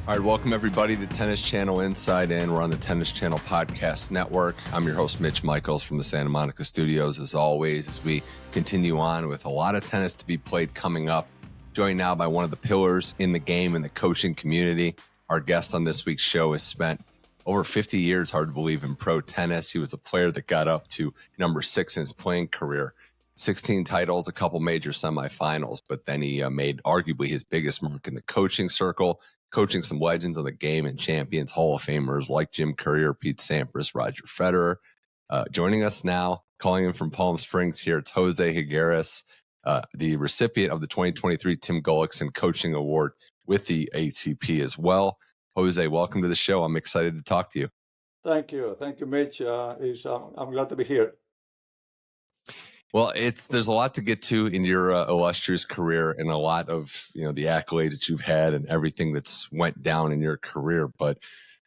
All right, welcome everybody to Tennis Channel Inside In. We're on the Tennis Channel Podcast Network. I'm your host, Mitch Michals from the Santa Monica studios, as always, as we continue on with a lot of tennis to be played coming up. Joined now by one of the pillars in the game and the coaching community. Our guest on this week's show has spent over 50 years, hard to believe, in pro tennis. He was a player that got up to number 6 in his playing career. 16 titles, a couple major semifinals, but then he made arguably his biggest mark in the coaching circle, coaching some legends of the game and champions, Hall of Famers like Jim Courier, Pete Sampras, Roger Federer. Joining us now, calling in from Palm Springs here, it's Jose Higueras, the recipient of the 2023 Tim Gullickson Coaching Award with the ATP as well. Jose, welcome to the show. I'm excited to talk to you. Thank you, Mitch. I'm glad to be here. Well, there's a lot to get to in your illustrious career and a lot of, the accolades that you've had and everything that's went down in your career. But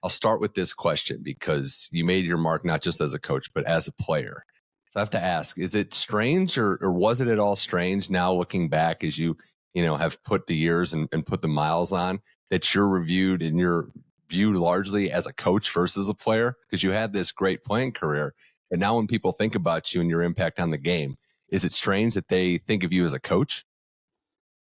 I'll start with this question because you made your mark not just as a coach, but as a player. So I have to ask, is it strange or was it at all strange now looking back as you have put the years and put the miles on that you're reviewed and you're viewed largely as a coach versus a player? Because you had this great playing career. But now when people think about you and your impact on the game, is it strange that they think of you as a coach?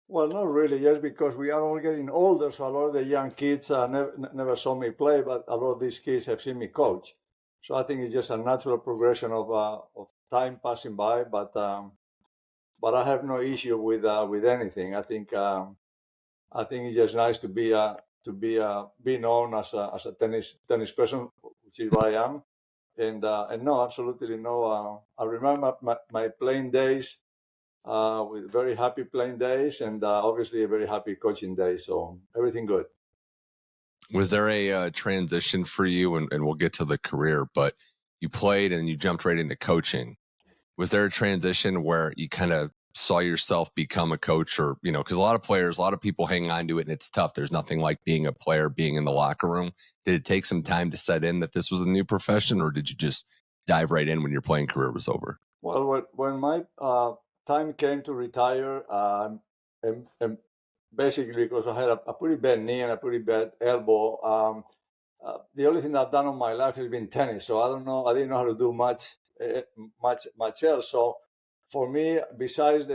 Well, not really, just because we are all getting older, so a lot of the young kids never saw me play, but a lot of these kids have seen me coach. So I think it's just a natural progression of time passing by, but I have no issue with anything. I think it's just nice to be known as a tennis person, which is what I am. And no, absolutely no. I remember my playing days with very happy playing days and obviously a very happy coaching day. So everything good. Was there a transition for you? And we'll get to the career, but you played and you jumped right into coaching. Was there a transition where you kind of saw yourself become a coach or, because a lot of people hang on to it and it's tough. There's nothing like being a player, being in the locker room. Did it take some time to set in that this was a new profession or did you just dive right in when your playing career was over? Well, when my time came to retire, and basically because I had a pretty bad knee and a pretty bad elbow, the only thing I've done in my life has been tennis. So I didn't know how to do much else. So for me, besides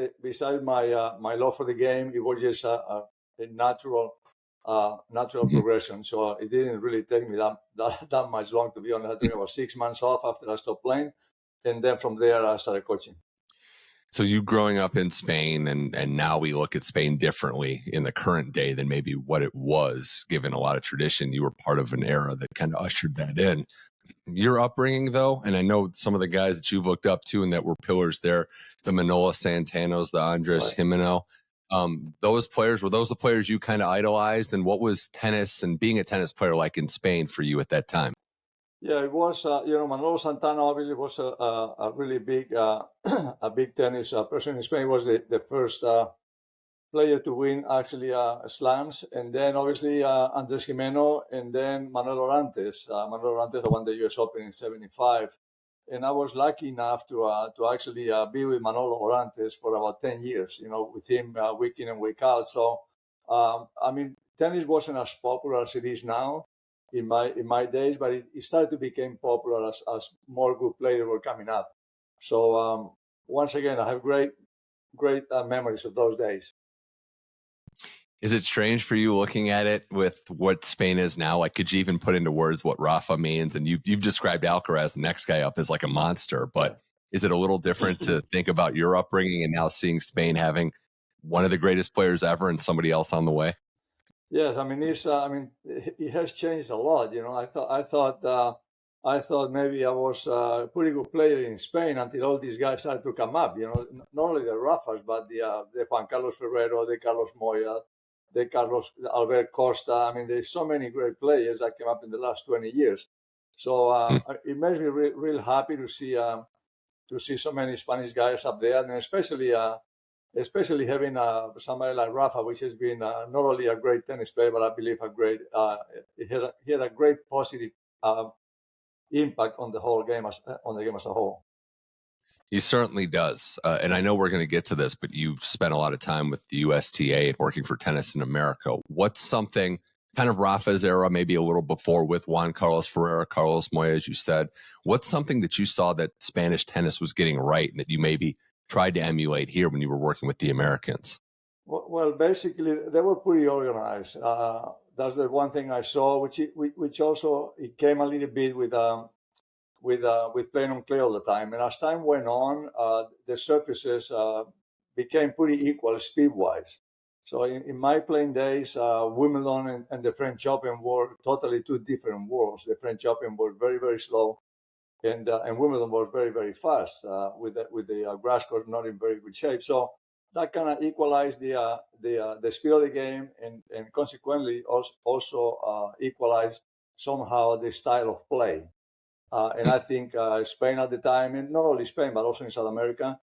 my love for the game, it was just a natural progression. So it didn't really take me that much long, to be honest. I took about 6 months off after I stopped playing, and then from there I started coaching. So you growing up in Spain, and now we look at Spain differently in the current day than maybe what it was, given a lot of tradition. You were part of an era that kind of ushered that in. Your upbringing, though, and I know some of the guys that you've looked up to and that were pillars there, the Manola Santanos, the Andres Jimeno, those players, were those the players you kind of idolized? And what was tennis and being a tennis player like in Spain for you at that time? Yeah, it was, Manolo Santana obviously was a really big, a big tennis person in Spain. He was the first player to win actually slams. And then obviously Andres Jimeno and then Manuel Orantes. Manuel Orantes won the US Open in 75. And I was lucky enough to actually be with Manolo Orantes for about 10 years, with him week in and week out. So, tennis wasn't as popular as it is now in my days, but it started to become popular as more good players were coming up. So once again, I have great memories of those days. Is it strange for you looking at it with what Spain is now? Like, could you even put into words what Rafa means? And you've described Alcaraz, the next guy up, as like a monster, but is it a little different to think about your upbringing and now seeing Spain having one of the greatest players ever and somebody else on the way? Yes, it has changed a lot. I thought maybe I was a pretty good player in Spain until all these guys started to come up. Not only the Rafas, but the Juan Carlos Ferrero, the Carlos Moya, the Carlos Albert Costa. There's so many great players that came up in the last 20 years. So it makes me real happy to see so many Spanish guys up there, and especially having somebody like Rafa, which has been not only a great tennis player, but I believe he had a great positive impact on the whole game, on the game as a whole. He certainly does. And I know we're going to get to this, but you've spent a lot of time with the USTA and working for Tennis in America. What's something kind of Rafa's era, maybe a little before with Juan Carlos Ferreira, Carlos Moya, as you said. What's something that you saw that Spanish tennis was getting right and that you maybe tried to emulate here when you were working with the Americans? Well, basically, they were pretty organized. That's the one thing I saw, which also it came a little bit with playing on clay all the time. And as time went on, the surfaces became pretty equal speed-wise. So in my playing days, Wimbledon and the French Open were totally two different worlds. The French Open was very, very slow, and Wimbledon was very, very fast with the grass court not in very good shape. So that kind of equalized the speed of the game, and consequently also equalized somehow the style of play. And I think Spain at the time, and not only Spain but also in South America,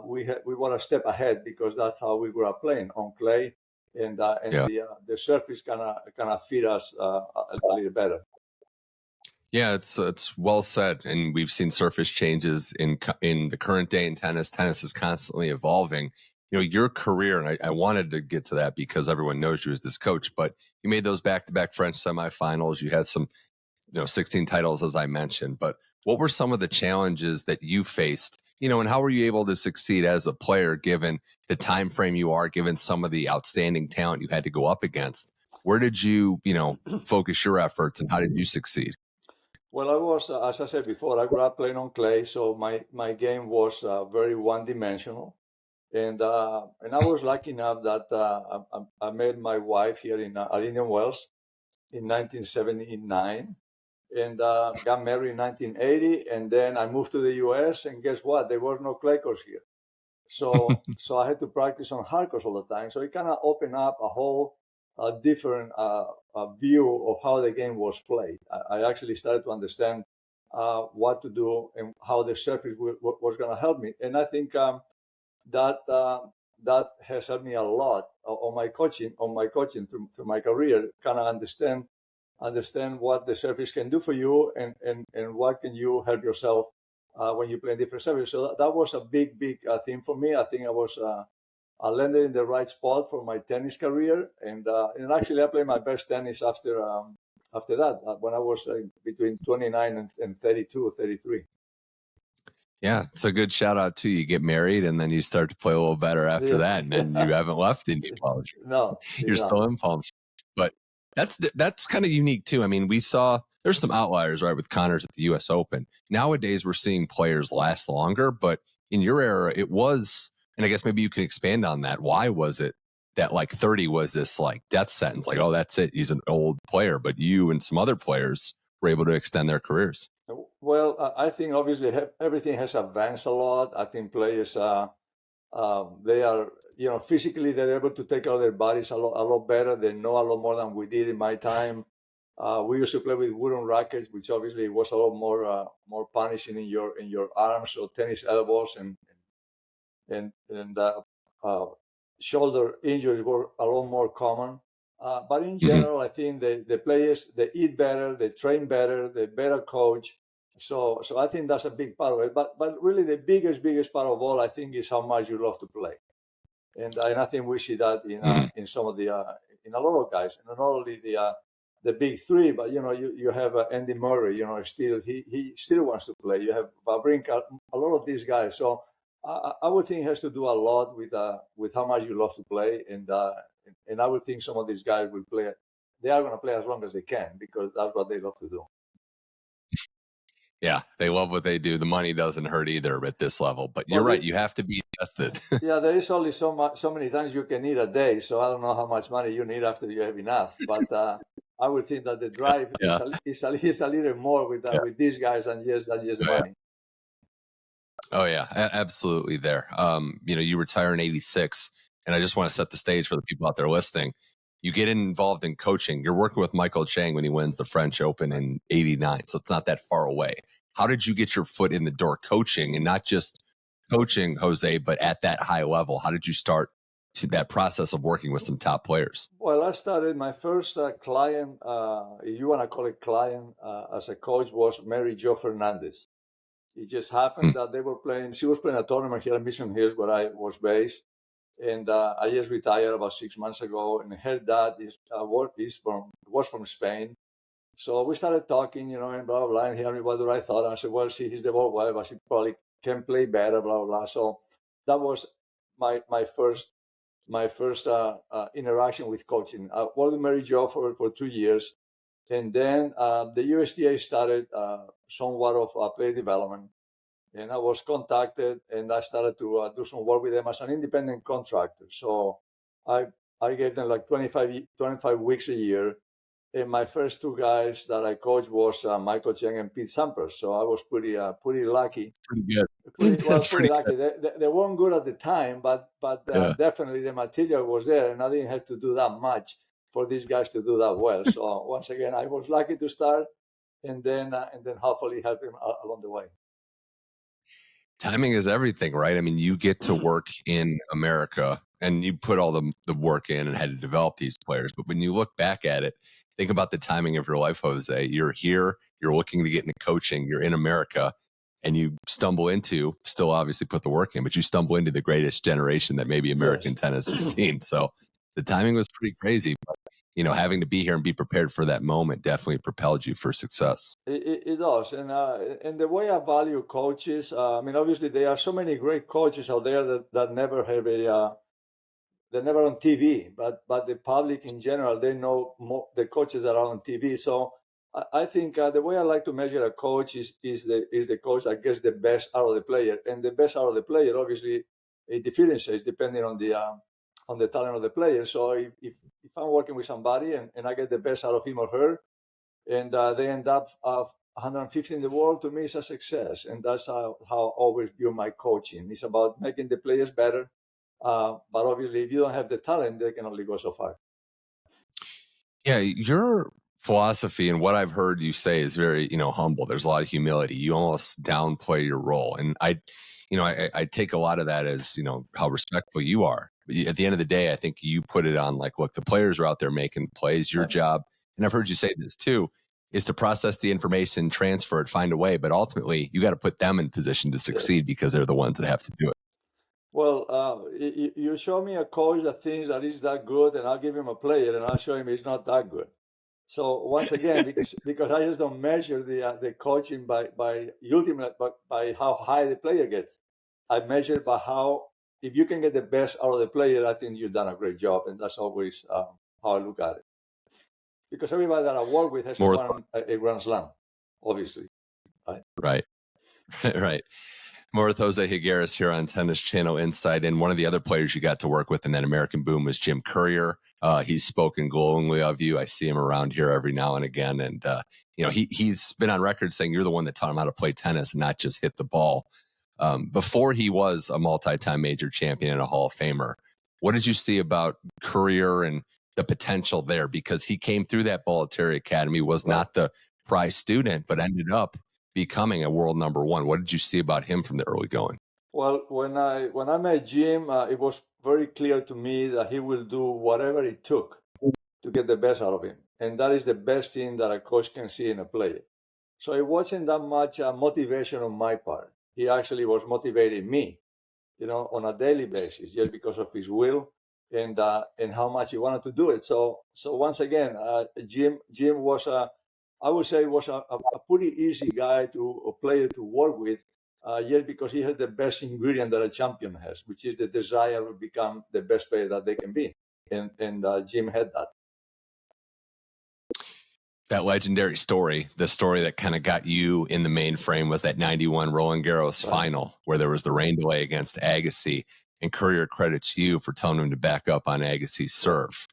we were a step ahead because that's how we grew up playing on clay, and Yeah. the surface kind of fit us a little better. Yeah, it's well said, and we've seen surface changes in the current day in tennis. Tennis is constantly evolving. You know, your career, and I wanted to get to that because everyone knows you as this coach, but you made those back-to-back French semifinals. You had some, 16 titles, as I mentioned. But what were some of the challenges that you faced? And how were you able to succeed as a player, given the time frame you are, given some of the outstanding talent you had to go up against? Where did you, focus your efforts, and how did you succeed? Well, I was, as I said before, I grew up playing on clay, so my game was very one-dimensional, and I was lucky enough that I met my wife here at Indian Wells in 1979, and got married in 1980, and then I moved to the U.S. and guess what? There was no clay courts here, so I had to practice on hard courts all the time. So it kind of opened up a whole different view of how the game was played. I actually started to understand what to do and how the surface was going to help me, and I think that that has helped me a lot on my coaching through my career. Kind of understand what the surface can do for you, and what can you help yourself when you play in different surfaces. So that was a big thing for me. I think I landed in the right spot for my tennis career, and actually I played my best tennis after that when I was between 29 and 32 or 33. Yeah, it's a good shout out too. You get married and then you start to play a little better after Yeah. that, and then you haven't left Indian Wells. No, You're no. still in Palm Springs. But that's kind of unique too. I mean, we saw there's some outliers, right, with Connors at the U.S. Open. Nowadays, we're seeing players last longer, but in your era, it was, and I guess maybe you can expand on that. Why was it that like 30 was this like death sentence? Like, oh, that's it. He's an old player, but you and some other players were able to extend their careers. Well, I think obviously everything has advanced a lot. I think players, they are, physically they're able to take out their bodies a lot better. They know a lot more than we did in my time. We used to play with wooden rackets, which obviously was a lot more punishing in your arms. So tennis elbows and shoulder injuries were a lot more common. But in general, I think the players, they eat better, they train better, they're better coach. So I think that's a big part of it. But really, the biggest part of all, I think, is how much you love to play, and I think we see that in some of the in a lot of guys, and not only the big three, but you have Andy Murray, still he still wants to play. You have Wawrinka, a lot of these guys. So I would think it has to do a lot with how much you love to play, and I would think some of these guys will play. They are going to play as long as they can because that's what they love to do. Yeah, they love what they do. The money doesn't hurt either at this level, but you're right. You have to be tested. Yeah, there is only so many times you can eat a day, so I don't know how much money you need after you have enough. But I would think that the drive Yeah. is a little more with these guys than just money. Oh yeah, absolutely. There, you retire in '86, and I just want to set the stage for the people out there listening. You get involved in coaching. You're working with Michael Chang when he wins the French Open in '89, so it's not that far away. How did you get your foot in the door coaching, and not just coaching, Jose, but at that high level? How did you start to that process of working with some top players? Well, I started my first client, if you want to call it client, as a coach was Mary Jo Fernandez. It just happened that they were playing. She was playing a tournament here in Mission Hills, where I was based, And I just retired about 6 months ago, and her dad was from Spain. So we started talking, and blah, blah, blah, and he asked me what I thought. And I said, well, he's the ball well, but he probably can play better, blah, blah, blah. So that was my first interaction with coaching. I worked with Mary Jo for 2 years. And then the USTA started somewhat of player development. And I was contacted, and I started to do some work with them as an independent contractor. So I I gave them like 25 weeks a year. And my first two guys that I coached was Michael Chang and Pete Sampras. So I was pretty lucky. Pretty good. Pretty That's pretty pretty lucky. good. They weren't good at the time, but Yeah. definitely the material was there, and I didn't have to do that much for these guys to do that well. So once again, I was lucky to start, and then hopefully help them along the way. Timing is everything, right? I mean, you get to work in America and you put all the work in and had to develop these players. But when you look back at it, think about the timing of your life, Jose. You're here, you're looking to get into coaching, you're in America, and you stumble into, still obviously put the work in, but you stumble into the greatest generation that maybe American Yes. tennis has seen. So the timing was pretty crazy. But, having to be here and be prepared for that moment definitely propelled you for success. It does, and the way I value coaches, I mean, obviously there are so many great coaches out there that never have they're never on TV, but the public in general, they know more, the coaches that are on TV. So I think the way I like to measure a coach is the coach that gets the best out of the player, and the best out of the player, obviously, it differentiates depending on the talent of the player. So if I'm working with somebody and I get the best out of him or her, and they end up 150 in the world, to me, it's a success. And that's how I always view my coaching. It's about making the players better. But obviously, if you don't have the talent, they can only go so far. Yeah, your philosophy and what I've heard you say is very, humble. There's a lot of humility. You almost downplay your role. And I take a lot of that as, how respectful you are. But at the end of the day, I think you put it on like, look, the players are out there making plays. Your Right. job, and I've heard you say this too, is to process the information, transfer it, find a way. But ultimately, you got to put them in position to succeed because they're the ones that have to do it. Well, you show me a coach that thinks that he's that good, and I'll give him a player, and I'll show him he's not that good. So once again, because I just don't measure the coaching by ultimate, but by how high the player gets. I measure by how, if you can get the best out of the player, I think you've done a great job, and that's always how I look at it. Because everybody that I work with has More won a Grand Slam, obviously. right. Right. More with Jose Higueras here on Tennis Channel Inside. And one of the other players you got to work with in that American boom was Jim Courier. He's spoken glowingly of you. I see him around here every now and again. And, he's been on record saying you're the one that taught him how to play tennis and not just hit the ball. Before he was a multi-time major champion and a Hall of Famer, what did you see about Courier and the potential there? Because he came through that Bollettieri Academy, was not the prize student, but ended up becoming a world number one. What did you see about him from the early going? Well, when I met Jim, it was very clear to me that he will do whatever it took to get the best out of him, and that is the best thing that a coach can see in a player. So it wasn't that much motivation on my part. He actually was motivating me, on a daily basis, just because of his will and how much he wanted to do it. So once again, Jim was I would say was a pretty easy guy a player to work with, just because he has the best ingredient that a champion has, which is the desire to become the best player that they can be, and Jim had that. That legendary story, the story that kind of got you in the mainframe, was that 91 Roland Garros final where there was the rain delay against Agassi, and Courier credits you for telling him to back up on Agassi's serve.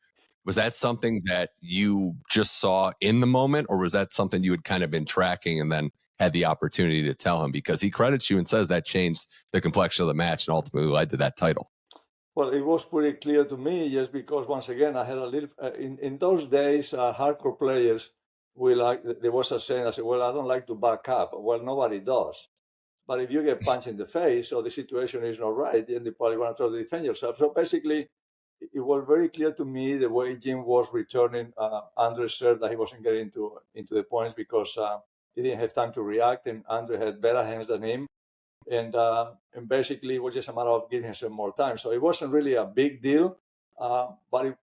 Was that something that you just saw in the moment, or was that something you had kind of been tracking and then had the opportunity to tell him? Because he credits you and says that changed the complexion of the match and ultimately led to that title. Well, it was pretty clear to me, just because once again I had a little in those days, hardcore players there was a saying. I said, well, I don't like to back up. Well, nobody does. But if you get punched in the face or the situation is not right, then you probably want to try to defend yourself. So basically, it was very clear to me the way Jim was returning Andre's serve, that he wasn't getting into the points because he didn't have time to react, and Andre had better hands than him. and basically it was just a matter of giving him more time. So it wasn't really a big deal, but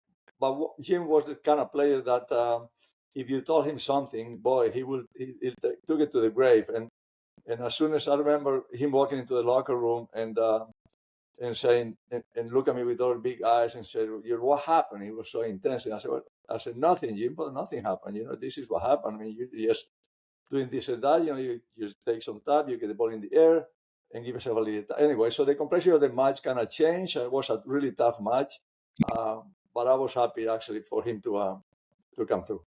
Jim was the kind of player that if you told him something, boy, he'll took it to the grave. And as soon as I remember him walking into the locker room and saying and look at me with all big eyes and said, "What happened?" He was so intense, and I said, "Well," I said, "Nothing, Jim. But nothing happened. This is what happened. I mean, you just doing this and that. You take some time, you get the ball in the air, and give yourself a little time." Anyway, so the compression of the match kind of changed. It was a really tough match, but I was happy actually for him to come through.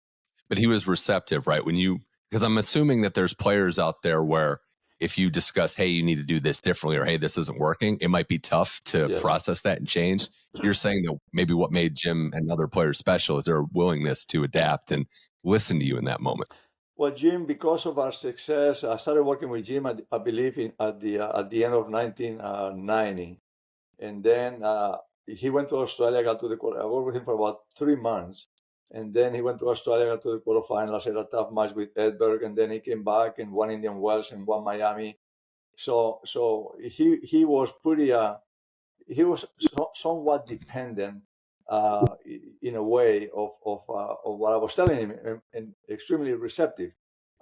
But he was receptive, right? Because I'm assuming that there's players out there where if you discuss, hey, you need to do this differently, or hey, this isn't working, it might be tough to process that and change. You're saying that maybe what made Jim and other players special is their willingness to adapt and listen to you in that moment. Well, Jim, because of our success, I started working with Jim, I believe, at the end of 1990. And then he went to Australia, got to the quarter. I worked with him for about 3 months. And then he went to Australia, got to the quarterfinals, had a tough match with Edberg, and then he came back and won Indian Wells and won Miami. So he was pretty he was somewhat dependent in a way of what I was telling him, and extremely receptive.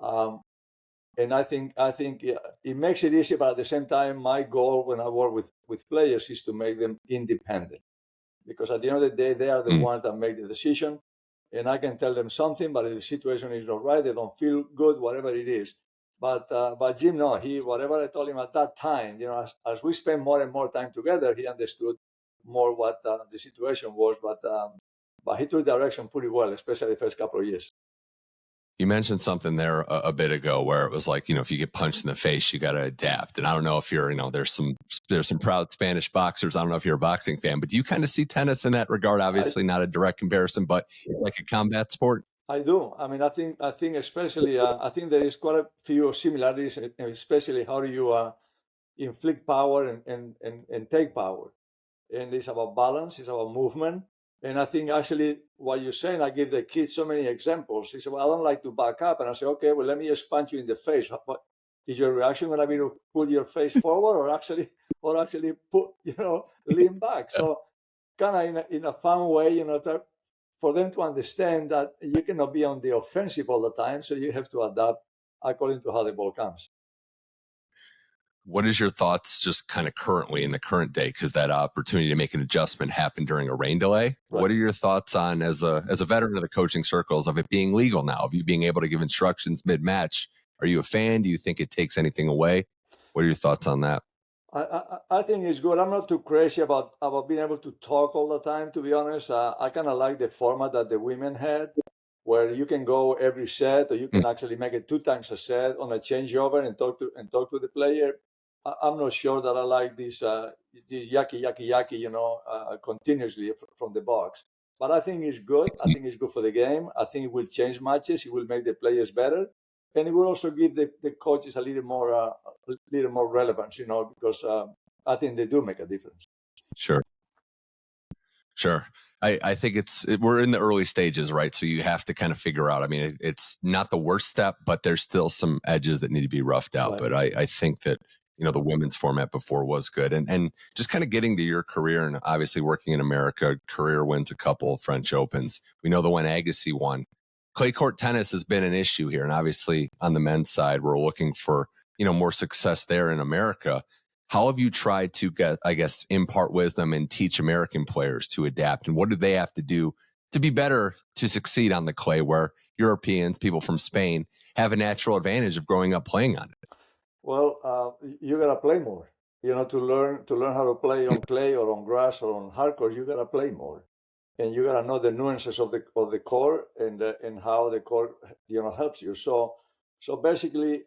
And I think it makes it easy, but at the same time, my goal when I work with players is to make them independent, because at the end of the day, they are the ones that make the decision. And I can tell them something, but if the situation is not right, they don't feel good, whatever it is. But Jim, no, whatever I told him at that time, as we spent more and more time together, he understood more what the situation was. But he took direction pretty well, especially the first couple of years. You mentioned something there a bit ago where it was like, if you get punched in the face, you got to adapt. And I don't know if you're, there's some proud Spanish boxers. I don't know if you're a boxing fan, but do you kind of see tennis in that regard? Obviously, not a direct comparison, but it's like a combat sport. I do. I mean, I think especially, I think there is quite a few similarities, especially how do you inflict power and take power. And it's about balance, it's about movement. And I think actually what you're saying, I give the kids so many examples. He said, "Well, I don't like to back up." And I say, "Okay, well, let me just punch you in the face." But is your reaction going to be to put your face forward or actually put, lean back? So kind of in a fun way, for them to understand that you cannot be on the offensive all the time. So you have to adapt according to how the ball comes. What is your thoughts just kind of currently in the current day? Because that opportunity to make an adjustment happened during a rain delay. Right. What are your thoughts on, as a veteran of the coaching circles, of it being legal now, of you being able to give instructions mid-match? Are you a fan? Do you think it takes anything away? What are your thoughts on that? I think it's good. I'm not too crazy about being able to talk all the time, to be honest. I kind of like the format that the women had, where you can go every set, or you can actually make it 2 times a set on a changeover and talk to the player. I'm not sure that I like this yaki, continuously from the box. But I think it's good. I think it's good for the game. I think it will change matches. It will make the players better, and it will also give the coaches a little more relevance, because I think they do make a difference. Sure. I think we're in the early stages, right? So you have to kind of figure out. I mean, it's not the worst step, but there's still some edges that need to be roughed out. Right. But I think that the women's format before was good, and just kind of getting to your career, and obviously working in America, Courier wins a couple French Opens. We know the one Agassi won. Clay court tennis has been an issue here, and obviously on the men's side, we're looking for more success there in America. How have you tried to impart wisdom and teach American players to adapt? And what do they have to do to be better to succeed on the clay, where Europeans, people from Spain, have a natural advantage of growing up playing on it? Well, you got to play more. To learn how to play on clay or on grass or on hard court, you got to play more. And you got to know the nuances of the court and how the court, helps you. So basically,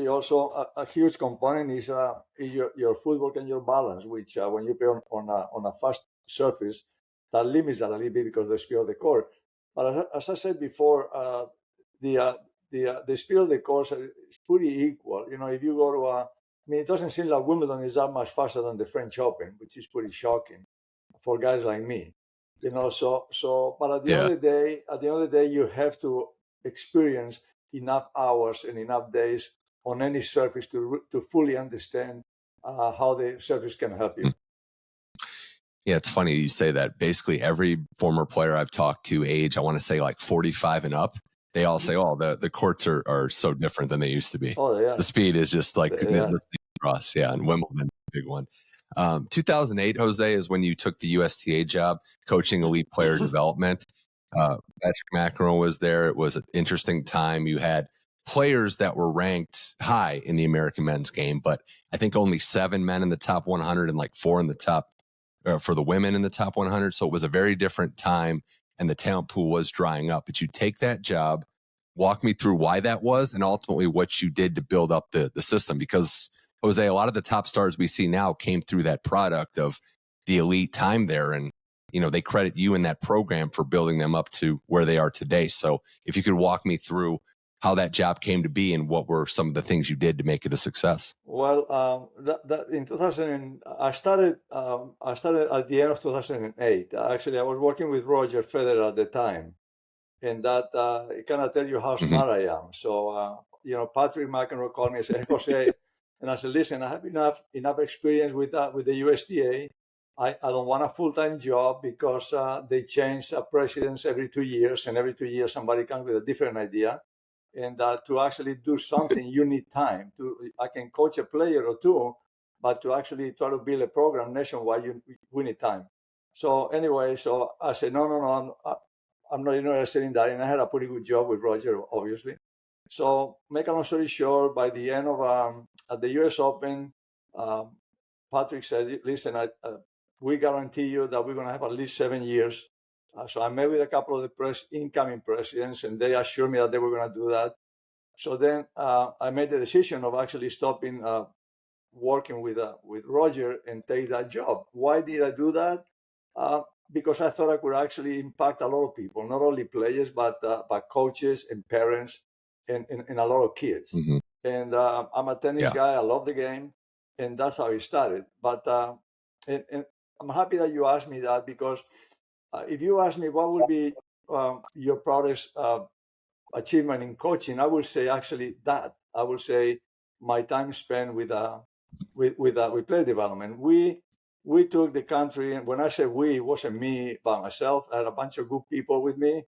also a huge component is your footwork and your balance, which when you play on a fast surface, that limits that a little bit because of the speed of the court. But as I said before, the speed of the court is pretty equal. If you go to it doesn't seem like Wimbledon is that much faster than the French Open, which is pretty shocking for guys like me. So but at the end of the day, you have to experience enough hours and enough days on any surface to fully understand how the service can help you. Yeah, it's funny you say that. Basically, every former player I've talked to, age, I want to say like 45 and up, they all say, oh, the courts are so different than they used to be. Oh, yeah. The speed is just like Yeah. the for us. Yeah, and Wimbledon, big one. 2008, is when you took the USTA job, coaching elite player development. Patrick McEnroe was there. It was an interesting time. You had players that were ranked high in the American men's game, but I think only 7 men in the top 100 and like 4 in the top for the women in the top 100. So it was a very different time and the talent pool was drying up. But you take that job, walk me through why that was, and ultimately what you did to build up the system. Because, Jose, a lot of the top stars we see now came through that product of the elite time there. And, they credit you in that program for building them up to where they are today. So if you could walk me through how that job came to be and what were some of the things you did to make it a success. Well, that in 2000, I started at the end of 2008. Actually, I was working with Roger Federer at the time, and that it kind of tells you how smart I am. So, Patrick McEnroe called me and said, "Hey, Jose," and I said, "Listen, I have enough experience with the USDA. I don't want a full-time job because they change presidents every 2 years, and every 2 years somebody comes with a different idea. And to actually do something, you need time. I can coach a player or two, but to actually try to build a program nationwide, we need time." So anyway, I said, no, I'm not interested in that. And I had a pretty good job with Roger, obviously. So make a long story short, by the end of at the U.S. Open, Patrick said, "Listen, we guarantee you that we're going to have at least 7 years." So I met with a couple of the incoming presidents, and they assured me that they were going to do that. So then I made the decision of actually stopping working with Roger and take that job. Why did I do that? Because I thought I could actually impact a lot of people, not only players, but coaches and parents and a lot of kids. Mm-hmm. And I'm a tennis guy. I love the game. And that's how it started. But and I'm happy that you asked me that, because if you ask me what would be your proudest achievement in coaching, I would say actually that. I would say my time spent with player development. We took the country, and when I say we, it wasn't me by myself. I had a bunch of good people with me,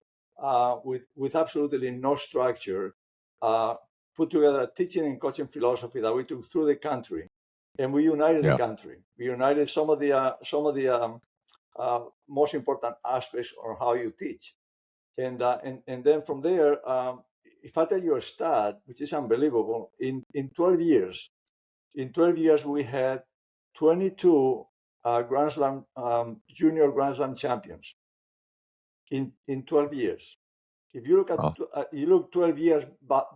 with absolutely no structure. Put together a teaching and coaching philosophy that we took through the country, and we united the country. We united some of the most important aspects on how you teach, and then from there, if I tell you a stat, which is unbelievable, in 12 years, we had 22 Grand Slam junior Grand Slam champions in 12 years. If you look at you look 12 years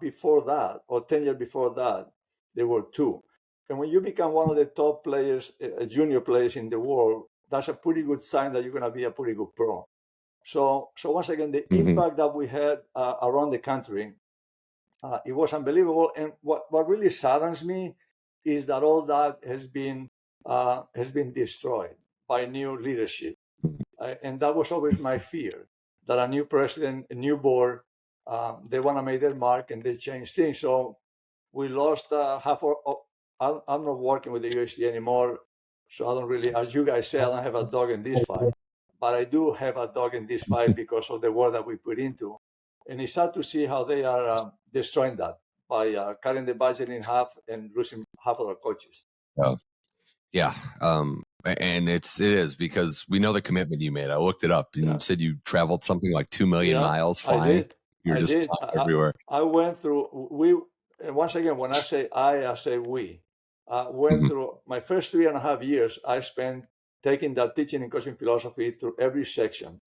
before that, or 10 years before that, there were 2. And when you become one of the top players, junior players in the world, that's a pretty good sign that you're going to be a pretty good pro. So once again, the impact that we had around the country, it was unbelievable. And what really saddens me is that all that has been destroyed by new leadership. And that was always my fear, that a new president, a new board, they want to make their mark and they change things. So we lost half I'm not working with the USTA anymore, so I don't really, as you guys say, I don't have a dog in this fight. But I do have a dog in this fight because of the work that we put into. And it's sad to see how they are destroying that by cutting the budget in half and losing half of their coaches. Yeah. And it is because we know the commitment you made. I looked it up, and you said you traveled something like 2 million miles flying. I did. You're just everywhere. I went through, and once again, when I say I say we. Went through my first 3.5 years. I spent taking that teaching and coaching philosophy through every section.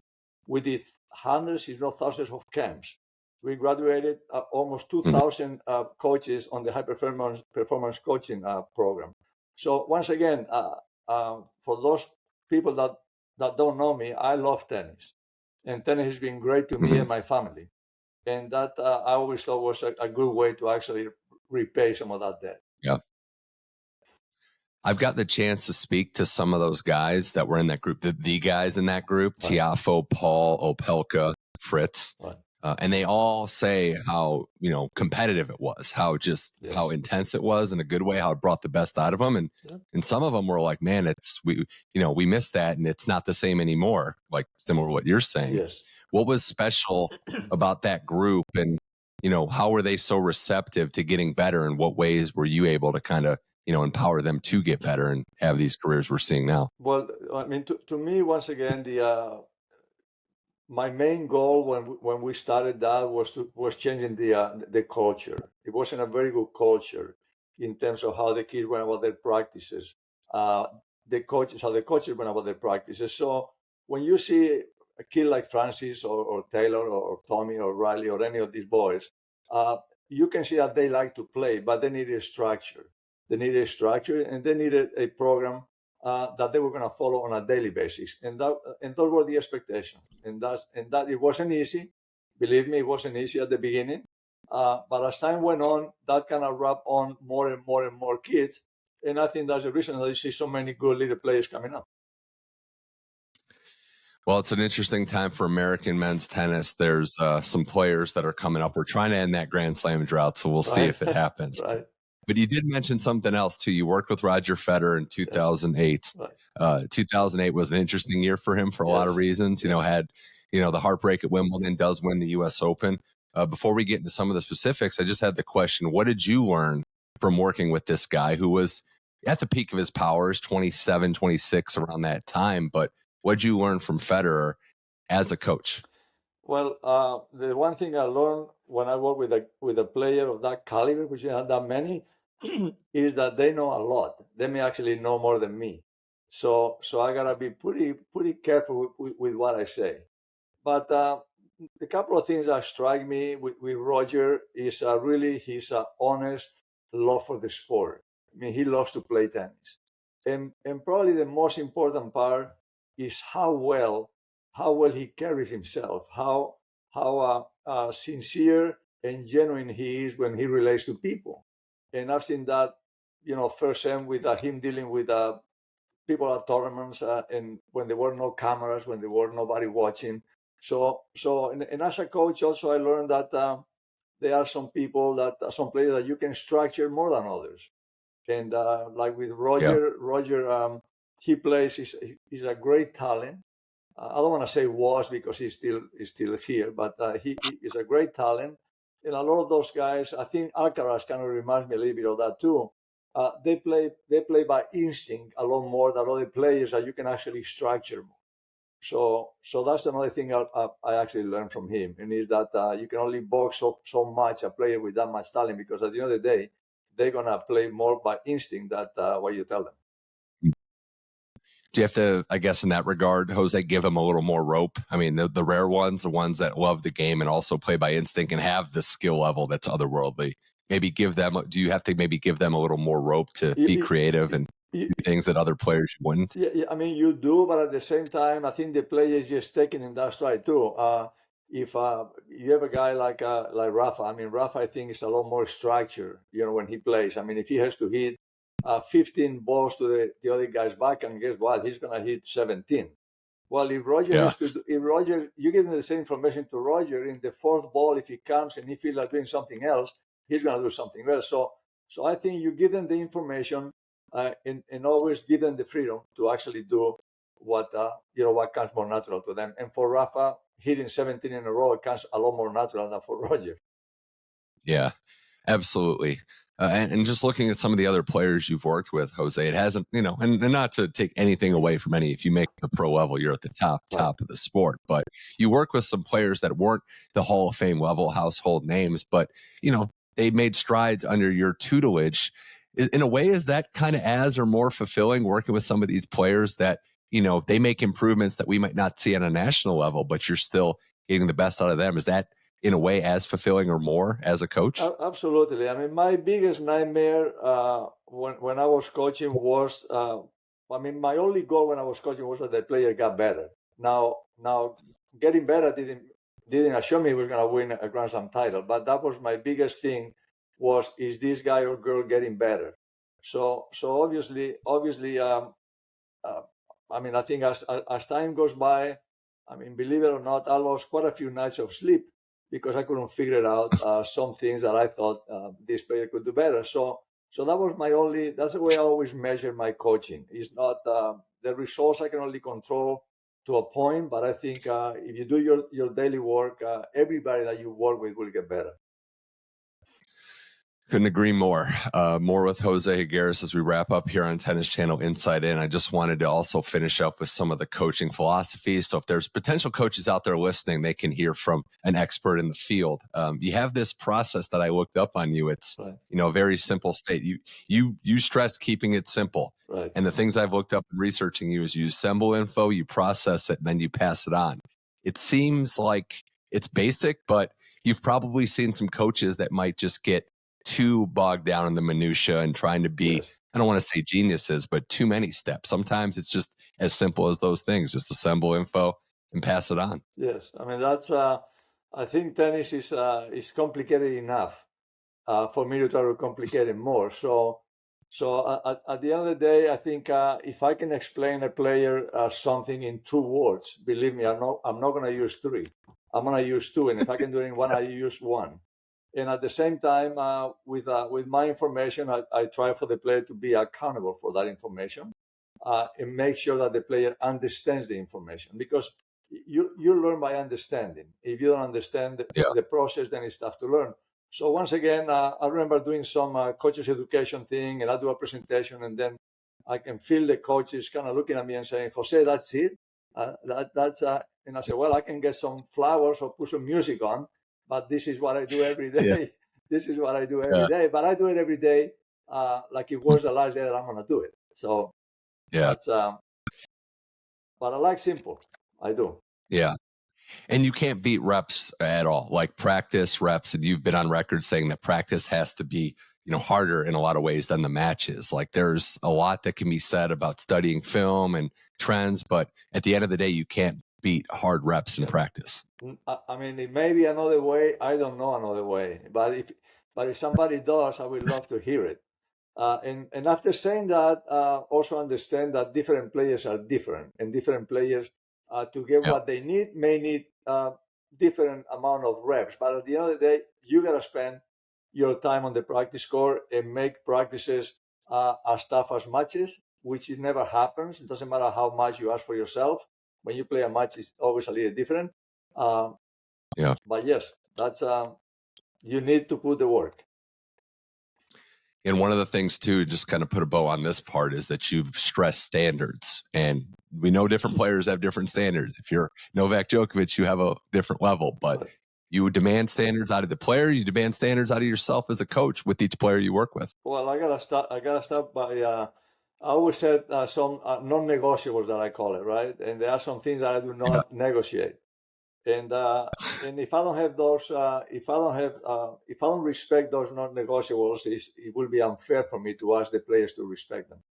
We did hundreds, if not thousands, of camps. We graduated almost 2,000 coaches on the high performance coaching program. So once again, for those people that don't know me, I love tennis, and tennis has been great to me and my family, and that I always thought was a good way to actually repay some of that debt. Yeah. I've got the chance to speak to some of those guys that were in that group, the guys in that group, Tiafoe, Paul, Opelka, Fritz. And they all say how, competitive it was, how Yes. intense it was in a good way, how it brought the best out of them. Yeah. And some of them were like, man, we missed that and it's not the same anymore. Like similar to what you're saying. Yes. What was special about that group, and, how were they so receptive to getting better? And what ways were you able to kind of, empower them to get better and have these careers we're seeing now? Well, I mean, to me, once again, my main goal when we started that was changing the culture. It wasn't a very good culture in terms of how the kids went about their practices. Uh, how the coaches went about their practices. So when you see a kid like Francis or Taylor or Tommy or Riley or any of these boys, uh, you can see that they like to play, but they needed a structure. They needed a structure, and they needed a program that they were going to follow on a daily basis, and those were the expectations. And that it wasn't easy. Believe me, it wasn't easy at the beginning. But as time went on, that kind of wrapped on more and more and more kids, and I think that's the reason that you see so many good little players coming up. Well, it's an interesting time for American men's tennis. There's some players that are coming up. We're trying to end that Grand Slam drought, so we'll see if it happens. Right. But you did mention something else too. You worked with Roger Federer in 2008. Yes. Right. 2008 was an interesting year for him for a lot of reasons. Yes. Had the heartbreak at Wimbledon, does win the U.S. Open. Before we get into some of the specifics, I just had the question: what did you learn from working with this guy who was at the peak of his powers, 27, 26 around that time? But what did you learn from Federer as a coach? Well, the one thing I learned when I work with a player of that caliber, which I had that many, is that they know a lot. They may actually know more than me. So I gotta be pretty careful with what I say. But a couple of things that strike me with Roger is really his honest love for the sport. I mean, he loves to play tennis, and probably the most important part is how well he carries himself, how sincere and genuine he is when he relates to people. And I've seen that, firsthand with him dealing with people at tournaments, and when there were no cameras, when there were nobody watching. And as a coach, also I learned that there are some players that you can structure more than others. And like with Roger, he plays. He's a great talent. I don't want to say was because he's still here, but he is a great talent. And a lot of those guys, I think Alcaraz kind of reminds me a little bit of that too. They play by instinct a lot more than other players that you can actually structure more. So that's another thing I actually learned from him, and is that you can only box so much a player with that much talent, because at the end of the day, they're gonna play more by instinct than what you tell them. Do you have to, I guess, in that regard, Jose, give them a little more rope? I mean, the rare ones, the ones that love the game and also play by instinct and have the skill level that's otherworldly, do you have to maybe give them a little more rope to be creative and do things that other players wouldn't? Yeah, I mean, you do, but at the same time, I think the player is just taking in that stride too. If you have a guy like Rafa, I mean, Rafa, I think, is a lot more structured, when he plays. I mean, if he has to hit 15 balls to the other guy's back, and guess what? He's going to hit 17. Well, if you give him the same information to Roger in the fourth ball, if he comes and he feels like doing something else, he's going to do something else. So I think you give them the information, and always give them the freedom to actually do what comes more natural to them. And for Rafa, hitting 17 in a row, it comes a lot more natural than for Roger. Yeah, absolutely. And just looking at some of the other players you've worked with, Jose, it hasn't, and not to take anything away from any, if you make the pro level, you're at the top of the sport, but you work with some players that weren't the Hall of Fame level household names, but, they made strides under your tutelage. In a way, is that kind of as or more fulfilling, working with some of these players that, they make improvements that we might not see on a national level, but you're still getting the best out of them? Is that in a way as fulfilling or more as a coach? Absolutely. I mean, my biggest nightmare when I was coaching was, my only goal when I was coaching was that the player got better. Now, getting better didn't assure me he was going to win a Grand Slam title, but that was my biggest thing: is this guy or girl getting better? So obviously, I think as time goes by, I mean, believe it or not, I lost quite a few nights of sleep because I couldn't figure out some things that I thought this player could do better. So that was that's the way I always measure my coaching. It's not the results I can only control to a point, but I think if you do your daily work, everybody that you work with will get better. Couldn't agree more. More with Jose Higueras as we wrap up here on Tennis Channel Inside In. I just wanted to also finish up with some of the coaching philosophies. So if there's potential coaches out there listening, they can hear from an expert in the field. You have this process that I looked up on you. It's Right. a very simple state. You stress keeping it simple. Right. And the things I've looked up in researching you is you assemble info, you process it, and then you pass it on. It seems like it's basic, but you've probably seen some coaches that might just get too bogged down in the minutia and trying to be, Yes. I don't want to say geniuses, but too many steps. Sometimes it's just as simple as those things. Just assemble info and pass it on. Yes, I mean that's. I think tennis is complicated enough for me to try to complicate it more. So at the end of the day, I think if I can explain a player something in 2 words, believe me, I'm not going to use 3. I'm going to use 2, and if I can do it in 1, I use 1. And at the same time, with my information, I try for the player to be accountable for that information and make sure that the player understands the information, because you learn by understanding. If you don't understand the process, then it's tough to learn. So once again, I remember doing some coaches education thing, and I do a presentation, and then I can feel the coaches kind of looking at me and saying, "Jose, that's it. That's." And I said, "Well, I can get some flowers or put some music on, but this is what I do every day. Yeah. This is what I do every day. But I do it every day like it was the last day that I'm going to do it." So that's. But I like simple. I do. Yeah. And you can't beat reps at all, like practice reps. And you've been on record saying that practice has to be, harder in a lot of ways than the matches. Like there's a lot that can be said about studying film and trends, but at the end of the day, you can't beat hard reps in practice. I mean, it may be another way. I don't know another way, but if somebody does, I would love to hear it. And after saying that, also understand that different players are different, and different players to get what they need may need different amount of reps. But at the end of the day, you gotta spend your time on the practice court and make practices as tough as matches, which it never happens. It doesn't matter how much you ask for yourself. When you play a match, it's always a little different. But yes, that's you need to put the work. And one of the things too, just kind of put a bow on this part, is that you've stressed standards, and we know different players have different standards. If you're Novak Djokovic, you have a different level, but you demand standards out of the player. You demand standards out of yourself as a coach with each player you work with. Well, I gotta start by. I always said some non-negotiables that I call it, right? And there are some things that I do not negotiate. And if I don't have those, if I don't respect those non-negotiables, it will be unfair for me to ask the players to respect them.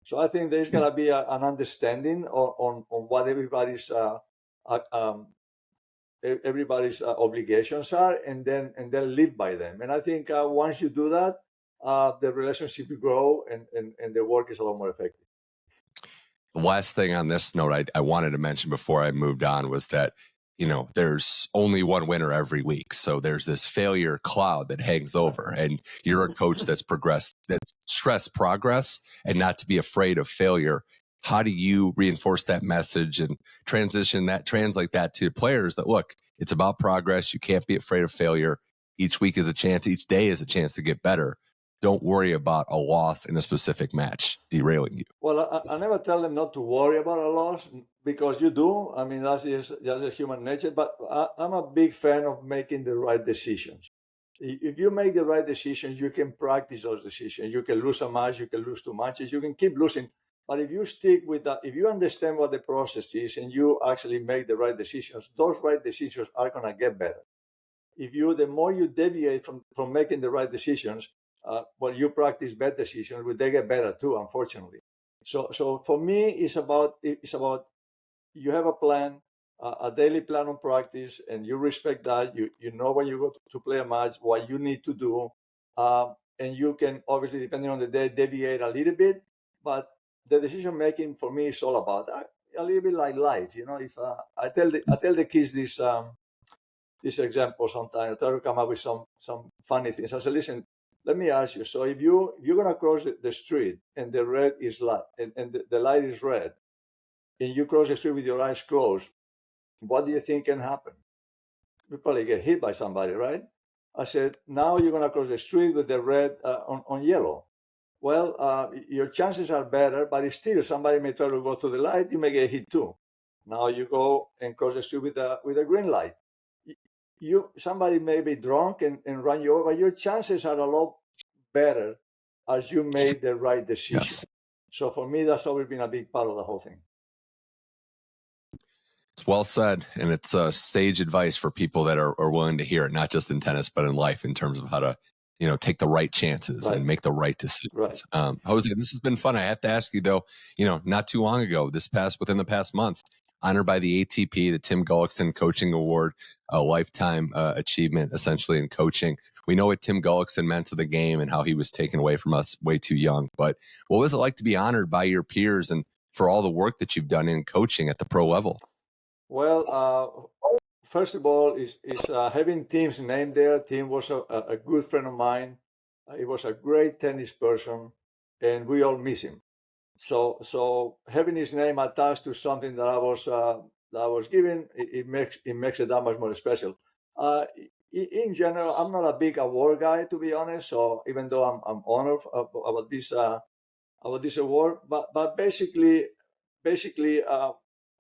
So I think there's gotta be an understanding on what everybody's obligations are, and then live by them. And I think once you do that, the relationship will grow, and the work is a lot more effective. The last thing on this note I wanted to mention before I moved on was that, there's only one winner every week. So there's this failure cloud that hangs over, and you're a coach that's stressed progress and not to be afraid of failure. How do you reinforce that message and translate that to players that, look, it's about progress. You can't be afraid of failure. Each week is a chance. Each day is a chance to get better. Don't worry about a loss in a specific match derailing you. Well, I never tell them not to worry about a loss, because you do. I mean, that's just human nature. But I'm a big fan of making the right decisions. If you make the right decisions, you can practice those decisions. You can lose a match, you can lose 2 matches, you can keep losing. But if you stick with that, if you understand what the process is and you actually make the right decisions, those right decisions are going to get better. The more you deviate from making the right decisions, you practice bad decisions, but they get better too, unfortunately. So for me, it's about you have a plan, a daily plan on practice, and you respect that. You know when you go to play a match, what you need to do, and you can obviously, depending on the day, deviate a little bit. But the decision making for me is all about a little bit like life. If I tell the kids this this example sometimes. I try to come up with some funny things. I said, listen, let me ask you. So if you're gonna cross the street and the red is light and the light is red, and you cross the street with your eyes closed, what do you think can happen? You probably get hit by somebody, right? I said, now you're gonna cross the street with the red on yellow. Well, your chances are better, but still somebody may try to go through the light. You may get hit too. Now you go and cross the street with a green light. Somebody may be drunk and run you over, but your chances are a lot better as you made the right decision. Yes. So for me, that's always been a big part of the whole thing. It's well said, and it's sage advice for people that are willing to hear it, not just in tennis, but in life, in terms of how to, take the right chances and make the right decisions. Right. Jose, this has been fun. I have to ask you though, not too long ago, within the past month, honored by the ATP, the Tim Gullickson Coaching Award, a lifetime achievement, essentially, in coaching. We know what Tim Gullickson meant to the game and how he was taken away from us way too young. But what was it like to be honored by your peers and for all the work that you've done in coaching at the pro level? Well, first of all, is having Tim's name there. Tim was a good friend of mine. He was a great tennis person, and we all miss him. So having his name attached to something that I was given, it makes it that much more special. In general, I'm not a big award guy, to be honest. So even though I'm honored about this award, but basically,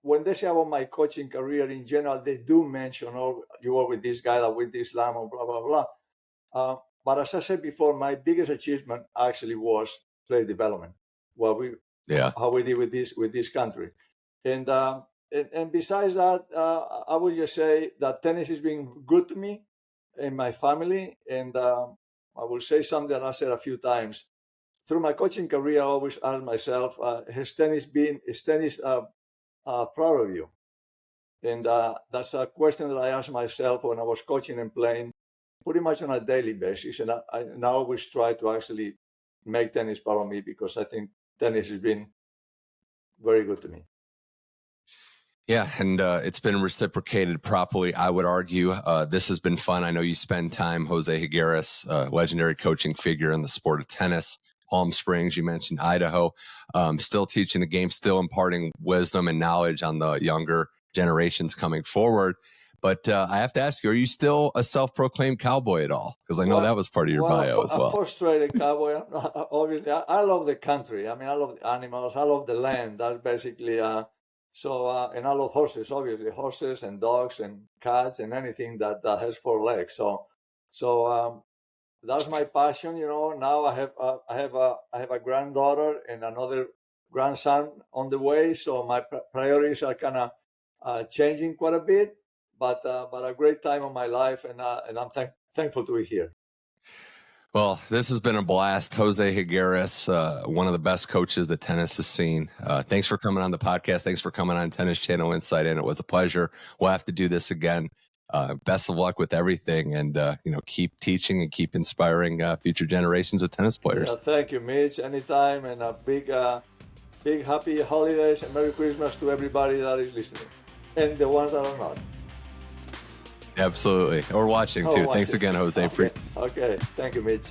when they say about my coaching career in general, they do mention, oh, you were with this guy that won this slam, or blah blah blah. But as I said before, my biggest achievement actually was player development. How we did with this country, and besides that, I would just say that tennis has been good to me and my family. And I will say something that I said a few times through my coaching career. I always ask myself, is tennis proud of you? And that's a question that I asked myself when I was coaching and playing pretty much on a daily basis. And I always try to actually make tennis proud of me, because I think tennis has been very good to me. Yeah, and it's been reciprocated properly, I would argue. This has been fun. I know you spend time, Jose Higueras, legendary coaching figure in the sport of tennis. Palm Springs, you mentioned Idaho, still teaching the game, still imparting wisdom and knowledge on the younger generations coming forward. But I have to ask you, are you still a self-proclaimed cowboy at all? Because I know that was part of your bio as well. A frustrated cowboy. Obviously, I love the country. I mean, I love the animals. I love the land. That's basically, and I love horses, obviously. Horses and dogs and cats and anything that has four legs. So that's my passion. Now I have a granddaughter and another grandson on the way. So my priorities are kind of changing quite a bit. But a great time of my life, and I'm thankful to be here. Well, this has been a blast. Jose Higueras, one of the best coaches that tennis has seen. Thanks for coming on the podcast. Thanks for coming on Tennis Channel Insight, and it was a pleasure. We'll have to do this again. Best of luck with everything, and keep teaching and keep inspiring future generations of tennis players. Yeah, thank you, Mitch. Anytime, and a big happy holidays and Merry Christmas to everybody that is listening, and the ones that are not. Absolutely. Or watching too. Thanks again, Jose. Okay. Thank you, Mitch.